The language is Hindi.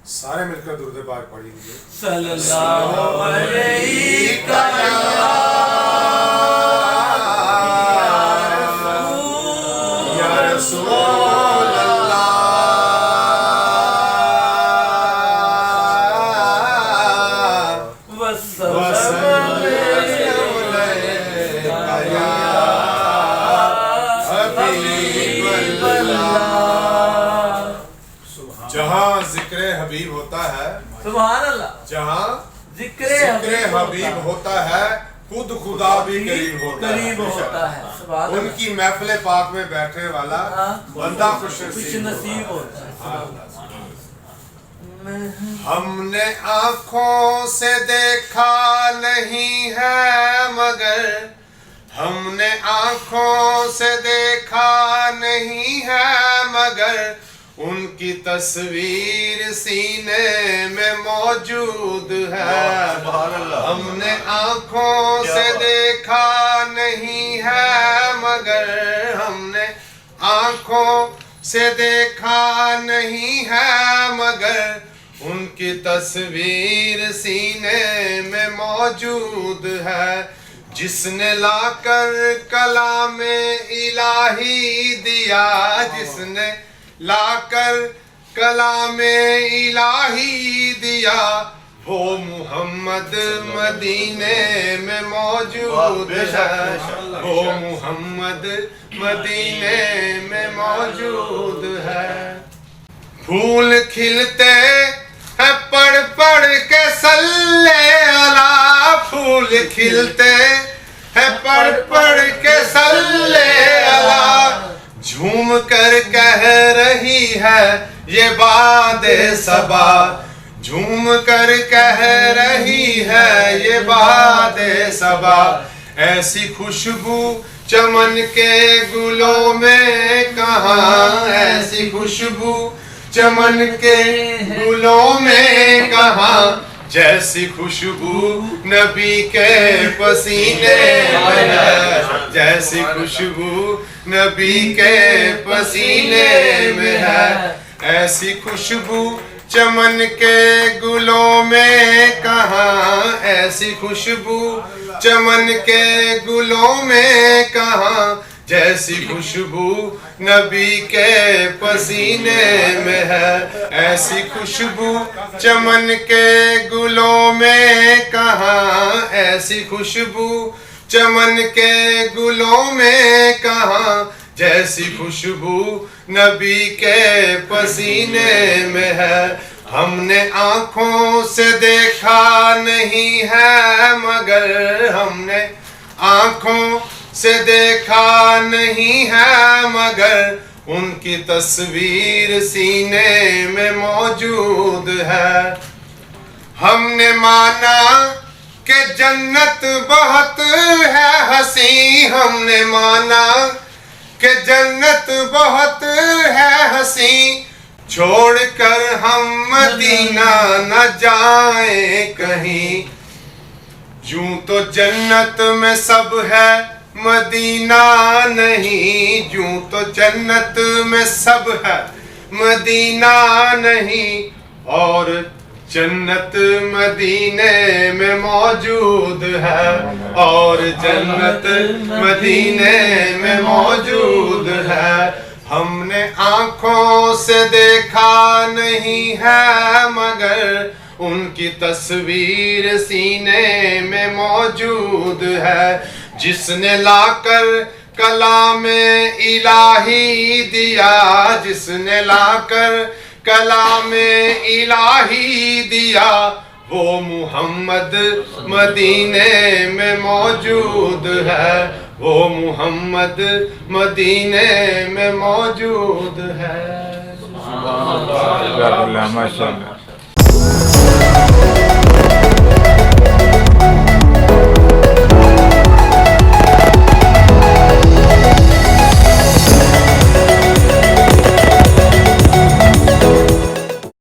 सारे मिलकर दुरूद पाक पढ़ेंगे। सल्लल्लाहु अलैहि या रसूल जहाँ जिक्र हबीब होता है, सुभान अल्लाह, जहाँ जिक्र हबीब होता है खुद खुदा भी करीब होता है। सुभान अल्लाह। उनकी महफिल पाक में बैठने वाला बंदा खुश नसीब होता है। हमने आँखों से देखा नहीं है मगर, हमने आँखों से देखा नहीं है मगर उनकी तस्वीर सीने में मौजूद है। हमने आँखों से देखा नहीं है मगर, हमने आँखों से देखा नहीं है मगर उनकी तस्वीर सीने में मौजूद है। जिसने लाकर कलामे इलाही दिया, जिसने लाकर कलामे इलाही दिया, वो मुहम्मद मदीने में मौजूद है। वो मुहम्मद मदीने में मौजूद है। फूल खिलते हैं पढ़ पढ़ के सल्ले अला, फूल खिलते हैं पढ़ पढ़ के सल्ले अला, झूम कर कह रही है ये बादे सबा, झूम कर कह रही है ये बादे सबा। ऐसी खुशबू चमन के गुलों में कहाँ, ऐसी खुशबू चमन के गुलों में कहाँ, जैसी खुशबू नबी के पसीने में है, जैसी खुशबू नबी के पसीने में है। ऐसी खुशबू चमन के गुलों में कहाँ, ऐसी खुशबू चमन के गुलों में कहाँ, जैसी खुशबू नबी के पसीने में है। ऐसी खुशबू चमन के गुलों में कहाँ, ऐसी खुशबू चमन के गुलों में कहाँ, जैसी खुशबू नबी के पसीने में है। हमने आँखों से देखा नहीं है मगर, हमने आँखों से देखा नहीं है मगर उनकी तस्वीर सीने में मौजूद है। हमने माना कि जन्नत बहुत है हंसी, हमने माना कि जन्नत बहुत है हंसी, छोड़कर हम मदीना न जाए कहीं। यूं तो जन्नत में सब है मदीना नहीं, यूं तो जन्नत में सब है मदीना नहीं, और जन्नत मदीने में मौजूद है, और जन्नत मदीने में मौजूद है। हमने आँखों से देखा नहीं है मगर उनकी तस्वीर सीने में मौजूद है। जिसने लाकर कलामे इलाही दिया, जिसने लाकर कलामे इलाही दिया, वो मुहम्मद मदीने में मौजूद है। वो मुहम्मद मदीने में मौजूद है। माशाअल्लाह।